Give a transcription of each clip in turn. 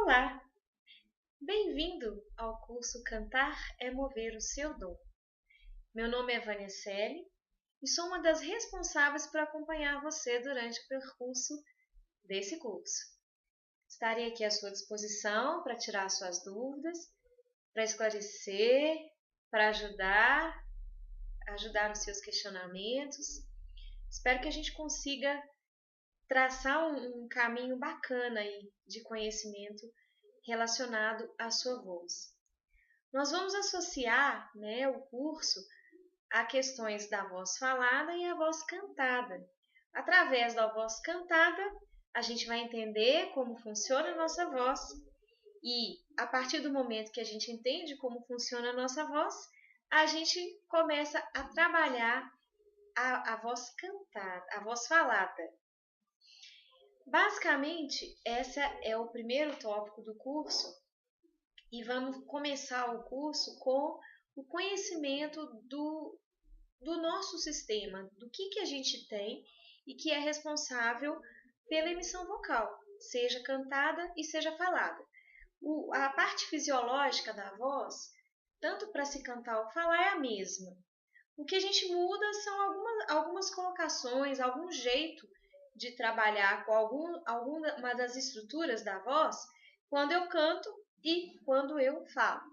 Olá, bem-vindo ao curso Cantar é Mover o Seu Dom. Meu nome é Vânia Selle e sou uma das responsáveis por acompanhar você durante o percurso desse curso. Estarei aqui à sua disposição para tirar suas dúvidas, para esclarecer, para ajudar nos seus questionamentos. Espero que a gente consiga traçar um caminho bacana aí de conhecimento relacionado à sua voz. Nós vamos associar, o curso a questões da voz falada e a voz cantada. Através da voz cantada, a gente vai entender como funciona a nossa voz e, a partir do momento que a gente entende como funciona a nossa voz, a gente começa a trabalhar a voz cantada, a voz falada. Basicamente, esse é o primeiro tópico do curso e vamos começar o curso com o conhecimento do nosso sistema, do que a gente tem e que é responsável pela emissão vocal, seja cantada e seja falada. A parte fisiológica da voz, tanto para se cantar ou falar, é a mesma. O que a gente muda são algumas colocações, algum jeito de trabalhar com alguma das estruturas da voz quando eu canto e quando eu falo.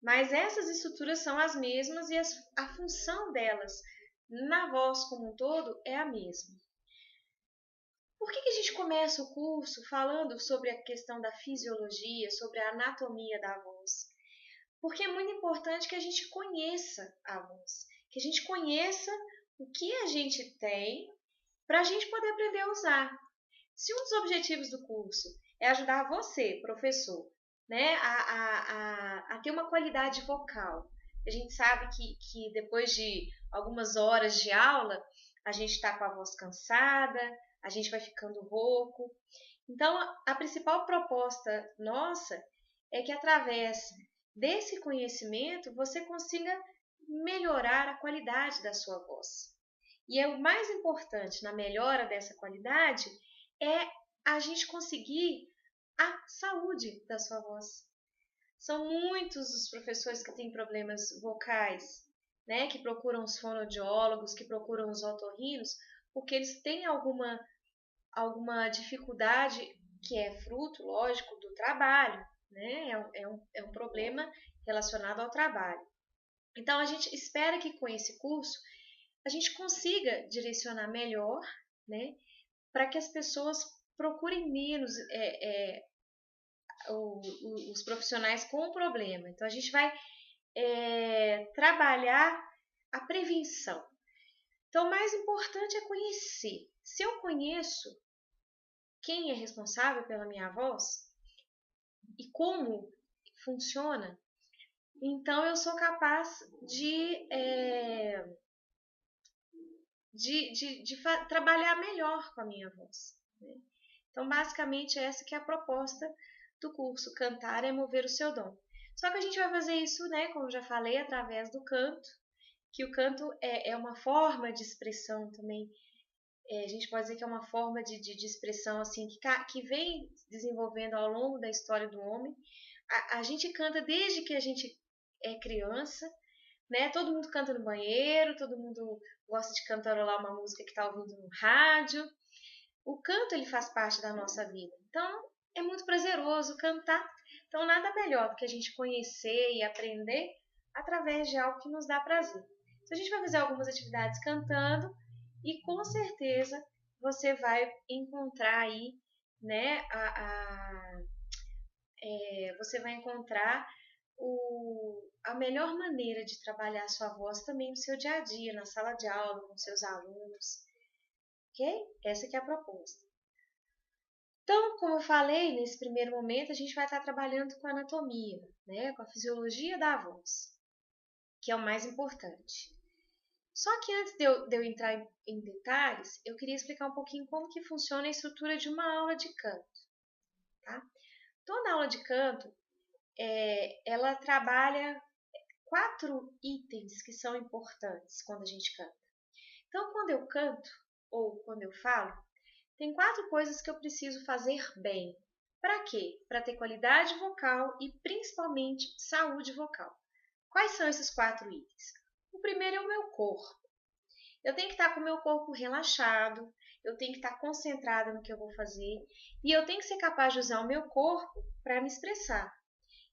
Mas essas estruturas são as mesmas e a função delas na voz como um todo é a mesma. Por que a gente começa o curso falando sobre a questão da fisiologia, sobre a anatomia da voz? Porque é muito importante que a gente conheça a voz, que a gente conheça o que a gente tem para a gente poder aprender a usar. Se um dos objetivos do curso é ajudar você, professor, a ter uma qualidade vocal, a gente sabe que depois de algumas horas de aula, a gente está com a voz cansada, a gente vai ficando rouco. Então, a principal proposta nossa é que através desse conhecimento você consiga melhorar a qualidade da sua voz. E o mais importante na melhora dessa qualidade é a gente conseguir a saúde da sua voz. São muitos os professores que têm problemas vocais, que procuram os fonoaudiólogos, que procuram os otorrinos, porque eles têm alguma dificuldade que é fruto, lógico, do trabalho, é um problema relacionado ao trabalho. Então, a gente espera que com esse curso a gente consiga direcionar melhor, para que as pessoas procurem menos os profissionais com o problema. Então, a gente vai trabalhar a prevenção. Então, o mais importante é conhecer. Se eu conheço quem é responsável pela minha voz e como funciona, então eu sou capaz de trabalhar melhor com a minha voz. Então, basicamente, essa que é a proposta do curso, Cantar é Mover o Seu Dom. Só que a gente vai fazer isso, como eu já falei, através do canto, que o canto é uma forma de expressão também. A gente pode dizer que é uma forma de expressão assim, que vem desenvolvendo ao longo da história do homem. A gente canta desde que a gente é criança, todo mundo canta no banheiro, todo mundo gosta de cantarolar uma música que está ouvindo no rádio. O canto ele faz parte da nossa vida, então é muito prazeroso cantar. Então nada melhor do que a gente conhecer e aprender através de algo que nos dá prazer. Então a gente vai fazer algumas atividades cantando e com certeza você vai encontrar aí, você vai encontrar a melhor maneira de trabalhar a sua voz também no seu dia a dia, na sala de aula, com seus alunos. Ok? Essa que é a proposta. Então, como eu falei, nesse primeiro momento a gente vai estar trabalhando com a anatomia, com a fisiologia da voz, que é o mais importante. Só que antes de eu entrar em detalhes, eu queria explicar um pouquinho como que funciona a estrutura de uma aula de canto. Tá? Toda aula de canto, ela trabalha 4 itens que são importantes quando a gente canta. Então, quando eu canto ou quando eu falo, tem 4 coisas que eu preciso fazer bem Para quê? Para ter qualidade vocal e principalmente saúde vocal. Quais são esses 4 itens? O primeiro é o meu corpo. Eu tenho que estar com o meu corpo relaxado, eu tenho que estar concentrada no que eu vou fazer e eu tenho que ser capaz de usar o meu corpo para me expressar.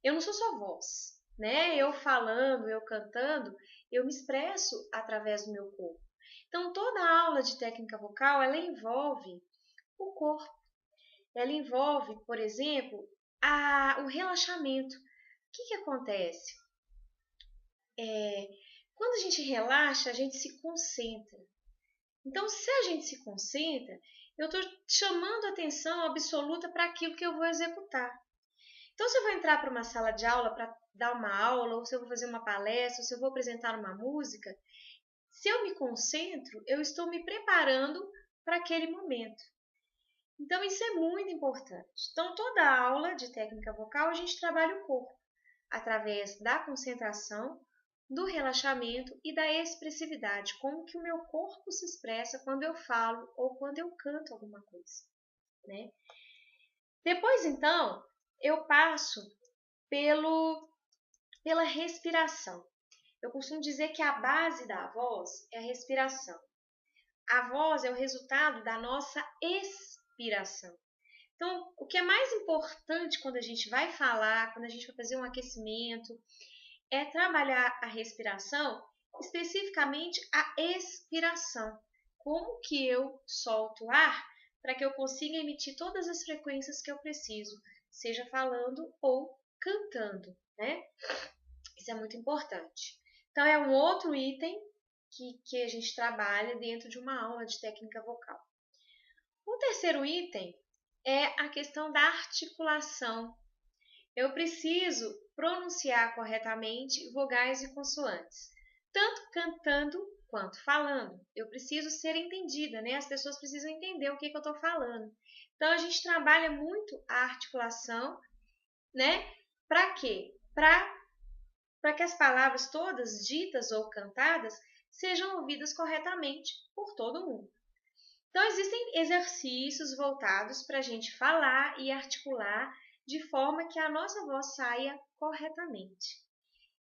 Eu não sou só voz, né? Eu falando, eu cantando, eu me expresso através do meu corpo. Então, toda aula de técnica vocal, ela envolve o corpo. Ela envolve, por exemplo, o relaxamento. O que acontece? Quando a gente relaxa, a gente se concentra. Então, se a gente se concentra, eu estou chamando atenção absoluta para aquilo que eu vou executar. Então, se eu vou entrar para uma sala de aula para dar uma aula, ou se eu vou fazer uma palestra, ou se eu vou apresentar uma música, se eu me concentro, eu estou me preparando para aquele momento. Então, isso é muito importante. Então, toda aula de técnica vocal, a gente trabalha o corpo, através da concentração, do relaxamento e da expressividade, como que o meu corpo se expressa quando eu falo ou quando eu canto alguma coisa, né? Depois, então, eu passo pela respiração. Eu costumo dizer que a base da voz é a respiração. A voz é o resultado da nossa expiração. Então, o que é mais importante quando a gente vai falar, quando a gente vai fazer um aquecimento, é trabalhar a respiração, especificamente a expiração. Como que eu solto o ar para que eu consiga emitir todas as frequências que eu preciso, seja falando ou cantando, né? Isso é muito importante. Então, é um outro item que a gente trabalha dentro de uma aula de técnica vocal. O terceiro item é a questão da articulação. Eu preciso pronunciar corretamente vogais e consoantes, tanto cantando quanto falando. Eu preciso ser entendida, né? As pessoas precisam entender o que eu estou falando. Então, a gente trabalha muito a articulação, né? Para quê? Para que as palavras todas ditas ou cantadas sejam ouvidas corretamente por todo mundo. Então, existem exercícios voltados para a gente falar e articular de forma que a nossa voz saia corretamente.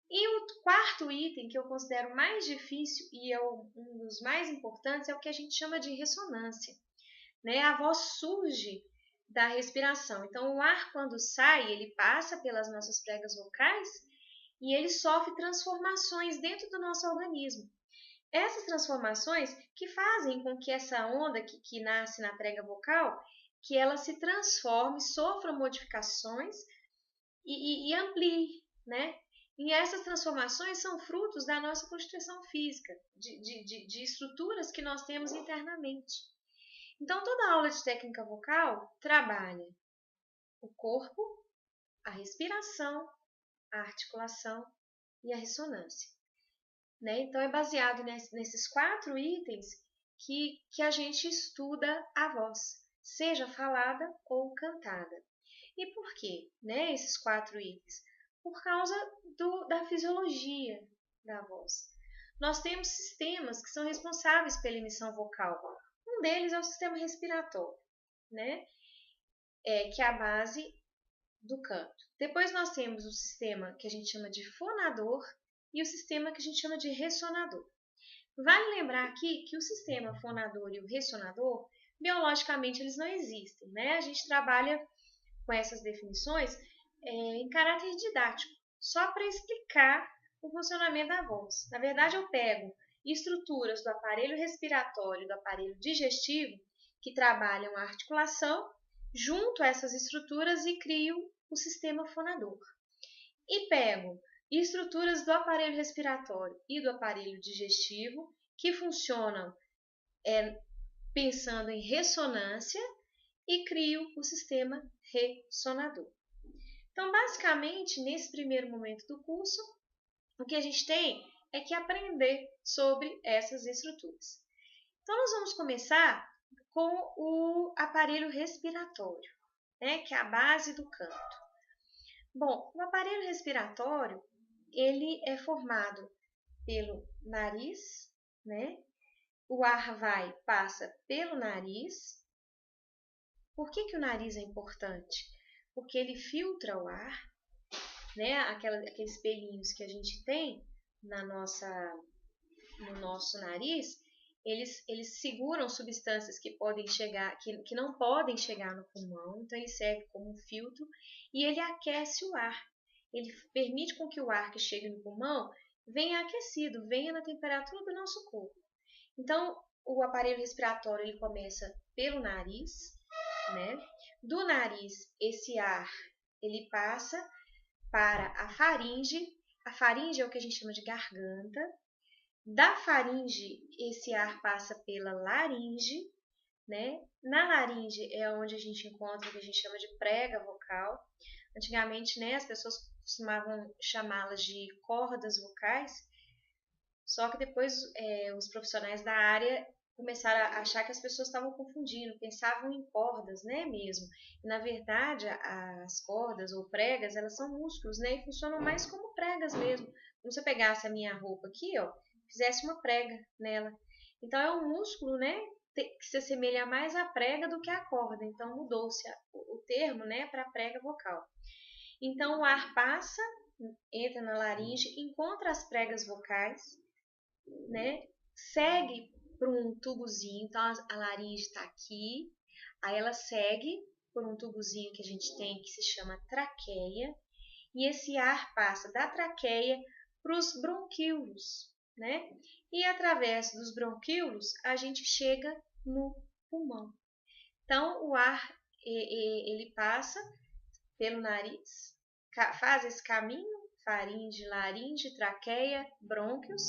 E o quarto item, que eu considero mais difícil e é um dos mais importantes, é o que a gente chama de ressonância, né? A voz surge da respiração. Então, o ar, quando sai, ele passa pelas nossas pregas vocais e ele sofre transformações dentro do nosso organismo. Essas transformações que fazem com que essa onda que nasce na prega vocal, que ela se transforme, sofra modificações e amplie, né? E essas transformações são frutos da nossa constituição física, de estruturas que nós temos internamente. Então, toda aula de técnica vocal trabalha o corpo, a respiração, a articulação e a ressonância. Né? Então, é baseado nesses 4 itens que a gente estuda a voz, seja falada ou cantada. E por quê, né, esses 4 itens? Por causa da fisiologia da voz. Nós temos sistemas que são responsáveis pela emissão vocal. Um deles é o sistema respiratório, né? Que é a base do canto. Depois nós temos o sistema que a gente chama de fonador e o sistema que a gente chama de ressonador. Vale lembrar aqui que o sistema fonador e o ressonador, biologicamente, eles não existem, né? A gente trabalha com essas definições em caráter didático, só para explicar o funcionamento da voz. Na verdade, eu pego estruturas do aparelho respiratório e do aparelho digestivo que trabalham a articulação, junto a essas estruturas e crio o sistema fonador. E pego estruturas do aparelho respiratório e do aparelho digestivo que funcionam pensando em ressonância e crio o sistema ressonador. Então, basicamente, nesse primeiro momento do curso, o que a gente tem é que aprender sobre essas estruturas. Então, nós vamos começar com o aparelho respiratório, né, que é a base do canto. Bom, o aparelho respiratório, ele é formado pelo nariz, né? O ar passa pelo nariz. Por que o nariz é importante? porque ele filtra o ar, né? Aqueles pelinhos que a gente tem no nosso nariz, eles seguram substâncias que podem chegar, que não podem chegar no pulmão, então ele serve como um filtro e ele aquece o ar. Ele permite com que o ar que chegue no pulmão venha aquecido, venha na temperatura do nosso corpo. Então, o aparelho respiratório ele começa pelo nariz, né? Do nariz, esse ar ele passa para a faringe. A faringe é o que a gente chama de garganta. Da faringe, esse ar passa pela laringe, né? Na laringe é onde a gente encontra o que a gente chama de prega vocal. Antigamente, né, as pessoas costumavam chamá-las de cordas vocais, só que depois os profissionais da área começaram a achar que as pessoas estavam confundindo, pensavam em cordas, né, mesmo. E, na verdade, as cordas ou pregas, elas são músculos, né, e funcionam mais como pregas mesmo. Como se eu pegasse a minha roupa aqui, ó, fizesse uma prega nela. Então, é um músculo, né, que se assemelha mais à prega do que à corda. Então, mudou-se o termo, né, para prega vocal. Então, o ar passa, entra na laringe, encontra as pregas vocais, né? Segue por um tubozinho, então a laringe está aqui, aí ela segue por um tubozinho que a gente tem que se chama traqueia, e esse ar passa da traqueia para os bronquíolos, né? E através dos bronquíolos a gente chega no pulmão. Então o ar ele passa pelo nariz, faz esse caminho, faringe, laringe, traqueia, brônquios,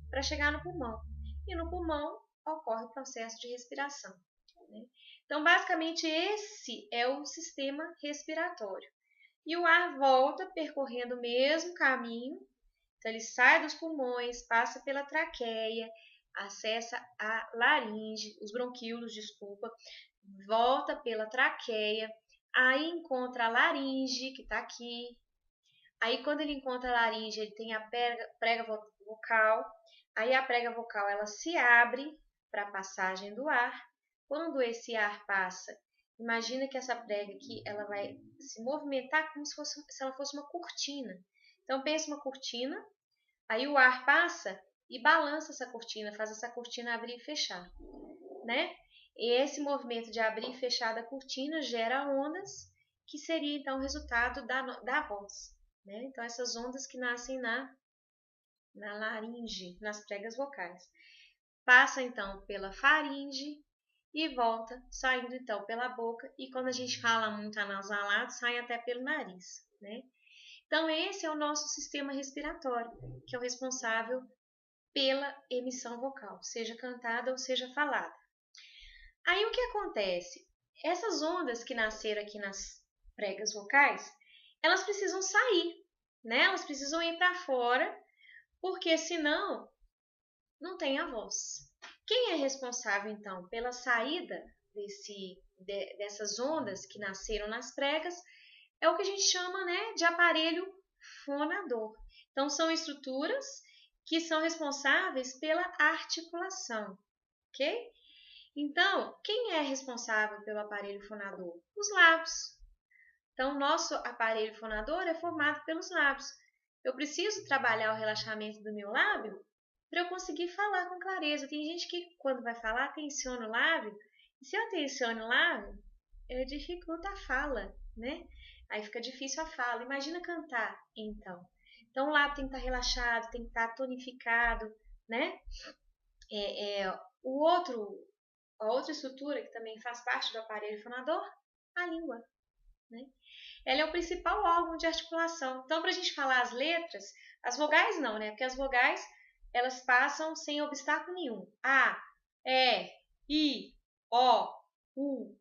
para chegar no pulmão. E no pulmão ocorre o processo de respiração, né? Então, basicamente, esse é o sistema respiratório. E o ar volta percorrendo o mesmo caminho. Então, ele sai dos pulmões, passa pela traqueia, acessa a laringe, os bronquíolos, desculpa, volta pela traqueia, aí encontra a laringe, que está aqui. Aí, quando ele encontra a laringe, ele tem a prega vocal. Aí a prega vocal ela se abre para a passagem do ar. Quando esse ar passa, imagina que essa prega aqui ela vai se movimentar como se ela fosse uma cortina. Então pensa uma cortina, aí o ar passa e balança essa cortina, faz essa cortina abrir e fechar, né? E esse movimento de abrir e fechar da cortina gera ondas, que seria então o resultado da voz, né? Então essas ondas que nascem na laringe, nas pregas vocais. Passa então pela faringe e volta, saindo então pela boca. E quando a gente fala muito anasalado, sai até pelo nariz, né? Então esse é o nosso sistema respiratório, que é o responsável pela emissão vocal, seja cantada ou seja falada. Aí o que acontece? Essas ondas que nasceram aqui nas pregas vocais, elas precisam sair, né? Elas precisam ir para fora, porque senão não tem a voz. Quem é responsável, então, pela saída dessas ondas que nasceram nas pregas é o que a gente chama, né, de aparelho fonador. Então, são estruturas que são responsáveis pela articulação, ok? Então, quem é responsável pelo aparelho fonador? Os lábios. Então, o nosso aparelho fonador é formado pelos lábios. Eu preciso trabalhar o relaxamento do meu lábio para eu conseguir falar com clareza. Tem gente que, quando vai falar, tensiona o lábio. E se eu tensiono o lábio, dificulta a fala, né? Aí fica difícil a fala. Imagina cantar, então. Então, o lábio tem que estar relaxado, tem que estar tonificado, né? A outra estrutura que também faz parte do aparelho fonador, a língua, né? Ela é o principal órgão de articulação. Então, para a gente falar as letras, as vogais não, né? Porque as vogais elas passam sem obstáculo nenhum. A, E, I, O, U.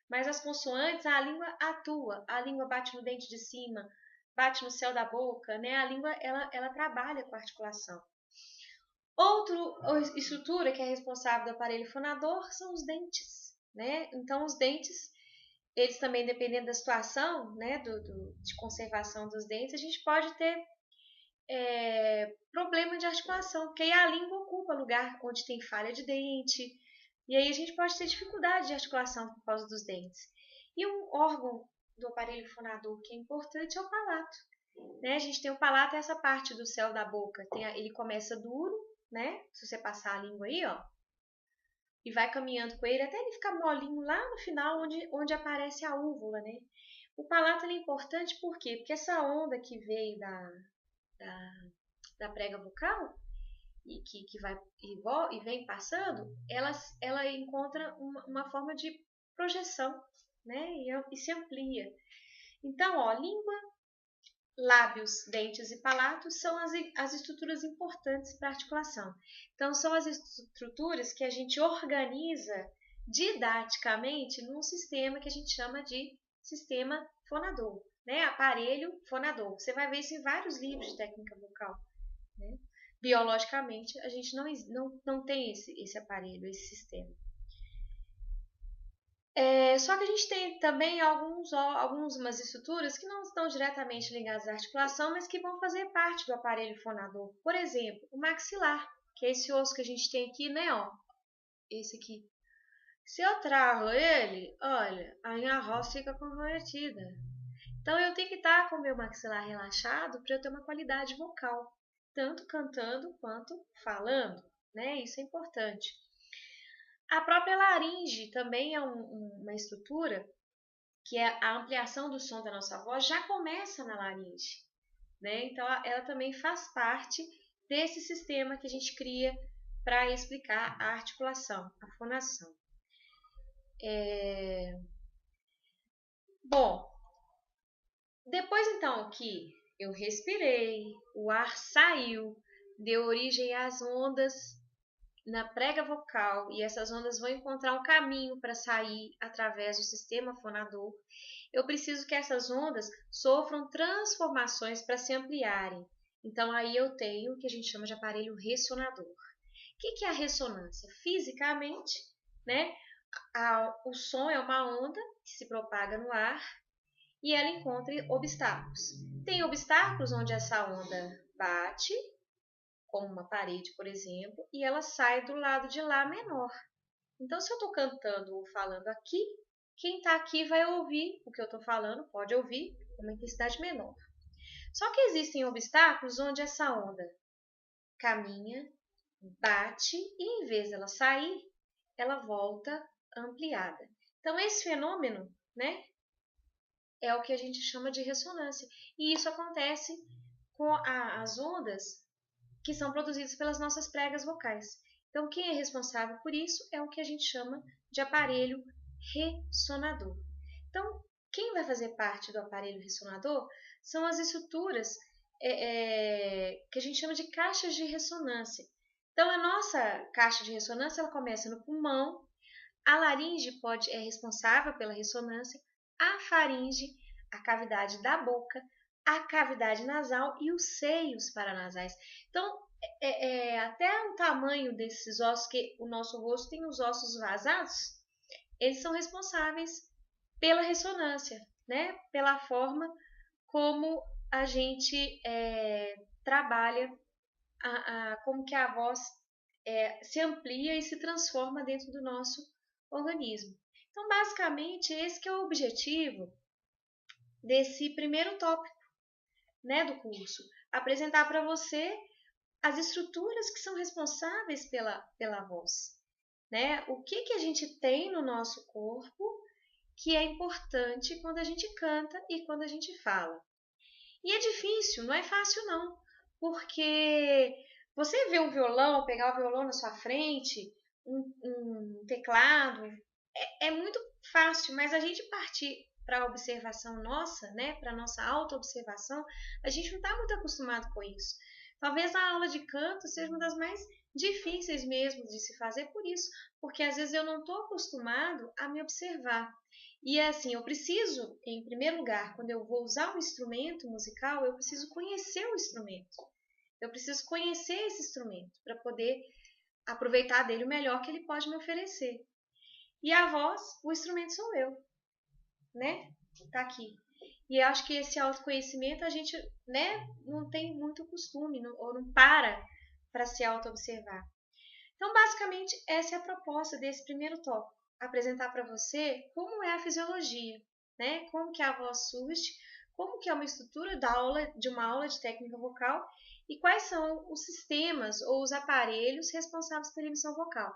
Mas as consoantes, a língua atua. A língua bate no dente de cima, bate no céu da boca, né? A língua, ela trabalha com a articulação. Outra estrutura que é responsável do aparelho fonador são os dentes, né? Então, os dentes, eles também, dependendo da situação, né, de conservação dos dentes, a gente pode ter problema de articulação, porque aí a língua ocupa lugar onde tem falha de dente, e aí a gente pode ter dificuldade de articulação por causa dos dentes. E um órgão do aparelho fonador que é importante é o palato. Né? A gente tem o palato, essa parte do céu da boca. Ele começa duro, né? Se você passar a língua aí, ó, e vai caminhando com ele até ele ficar molinho lá no final, onde aparece a úvula, né? O palato é importante por quê? Porque essa onda que veio da prega vocal e que vai e vem passando, ela encontra uma forma de projeção, né? E se amplia. Então, ó, língua, lábios, dentes e palatos são as estruturas importantes para a articulação. Então, são as estruturas que a gente organiza didaticamente num sistema que a gente chama de sistema fonador, né? Aparelho fonador. Você vai ver isso em vários livros de técnica vocal, né? Biologicamente, a gente não tem esse aparelho, esse sistema. Só que a gente tem também algumas estruturas que não estão diretamente ligadas à articulação, mas que vão fazer parte do aparelho fonador. Por exemplo, o maxilar, que é esse osso que a gente tem aqui, né? Ó, esse aqui. Se eu travo ele, olha, a minha voz fica comprometida. Então eu tenho que estar com o meu maxilar relaxado para eu ter uma qualidade vocal, tanto cantando quanto falando, né? Isso é importante. A própria laringe também é uma estrutura que é a ampliação do som da nossa voz já começa na laringe, né? Então ela também faz parte desse sistema que a gente cria para explicar a articulação, a fonação. Bom, depois então que eu respirei, o ar saiu, deu origem às ondas na prega vocal e essas ondas vão encontrar um caminho para sair através do sistema fonador, eu preciso que essas ondas sofram transformações para se ampliarem. Então aí eu tenho o que a gente chama de aparelho ressonador. O que é a ressonância? Fisicamente, né? O som é uma onda que se propaga no ar e ela encontra obstáculos. Tem obstáculos onde essa onda bate, como uma parede, por exemplo, e ela sai do lado de lá menor. Então, se eu estou cantando ou falando aqui, quem está aqui vai ouvir o que eu estou falando, pode ouvir com uma intensidade menor. Só que existem obstáculos onde essa onda caminha, bate e, em vez dela sair, ela volta ampliada. Então, esse fenômeno, né, é o que a gente chama de ressonância. E isso acontece com as ondas que são produzidas pelas nossas pregas vocais. Então, quem é responsável por isso é o que a gente chama de aparelho ressonador. Então, quem vai fazer parte do aparelho ressonador são as estruturas que a gente chama de caixas de ressonância. Então, a nossa caixa de ressonância ela começa no pulmão, a laringe é responsável pela ressonância, a faringe, a cavidade da boca, a cavidade nasal e os seios paranasais. Então, até o tamanho desses ossos, que o nosso rosto tem os ossos vazados, eles são responsáveis pela ressonância, né? Pela forma como a gente trabalha, como que a voz se amplia e se transforma dentro do nosso organismo. Então, basicamente, esse que é o objetivo desse primeiro tópico, né, do curso. Apresentar para você as estruturas que são responsáveis pela voz, né? O que a gente tem no nosso corpo que é importante quando a gente canta e quando a gente fala. E é difícil, não é fácil não, porque você vê um violão, pegar o violão na sua frente, um teclado, é muito fácil, mas a gente partir para a observação nossa, né, para a nossa auto-observação, a gente não está muito acostumado com isso. Talvez a aula de canto seja uma das mais difíceis mesmo de se fazer por isso, porque às vezes eu não estou acostumado a me observar. E assim, eu preciso, em primeiro lugar, quando eu vou usar um instrumento musical, eu preciso conhecer o instrumento. Eu preciso conhecer esse instrumento para poder aproveitar dele o melhor que ele pode me oferecer. E a voz, o instrumento sou eu, né? Tá aqui. E eu acho que esse autoconhecimento a gente, né, não tem muito costume, ou não para se auto-observar. Então, basicamente, essa é a proposta desse primeiro tópico. Apresentar para você como é a fisiologia, né? Como que a voz surge, como que é uma estrutura da aula, de uma aula de técnica vocal e quais são os sistemas ou os aparelhos responsáveis pela emissão vocal.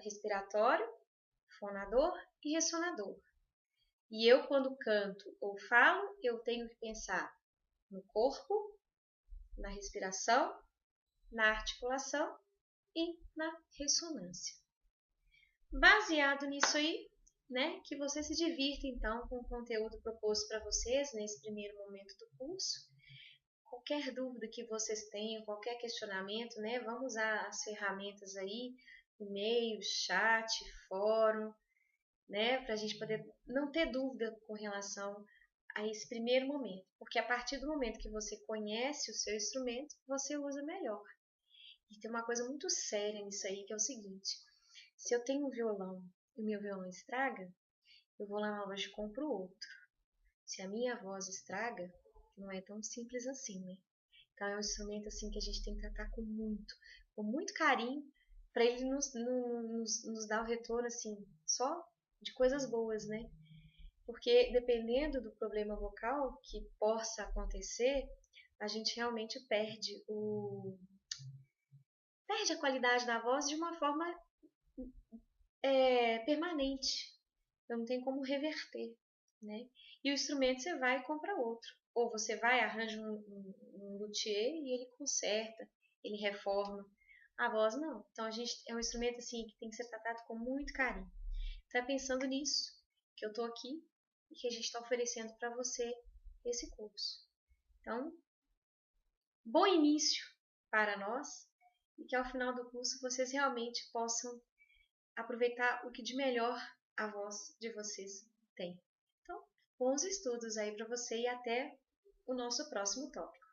Respiratório, fonador e ressonador. E eu, quando canto ou falo, eu tenho que pensar no corpo, na respiração, na articulação e na ressonância. Baseado nisso aí, né, que você se divirta então com o conteúdo proposto para vocês nesse primeiro momento do curso. Qualquer dúvida que vocês tenham, qualquer questionamento, né, vamos usar as ferramentas aí, e-mail, chat, fórum, né, para a gente poder não ter dúvida com relação a esse primeiro momento, porque a partir do momento que você conhece o seu instrumento, você usa melhor. E tem uma coisa muito séria nisso aí, que é o seguinte: se eu tenho um violão e o meu violão estraga, eu vou lá na loja e compro outro. Se a minha voz estraga, não é tão simples assim, né? Então é um instrumento assim que a gente tem que tratar com muito carinho, para ele nos dar o retorno assim, só de coisas boas, né? Porque dependendo do problema vocal que possa acontecer, a gente realmente perde a qualidade da voz de uma forma permanente. Então não tem como reverter, né? E o instrumento você vai e compra outro. Ou você vai, arranja um luthier e ele conserta, ele reforma. A voz não. Então a gente é um instrumento assim que tem que ser tratado com muito carinho. Então é pensando nisso que eu estou aqui e que a gente está oferecendo para você esse curso. Então, bom início para nós e que ao final do curso vocês realmente possam aproveitar o que de melhor a voz de vocês tem. Então, bons estudos aí para você e até o nosso próximo tópico.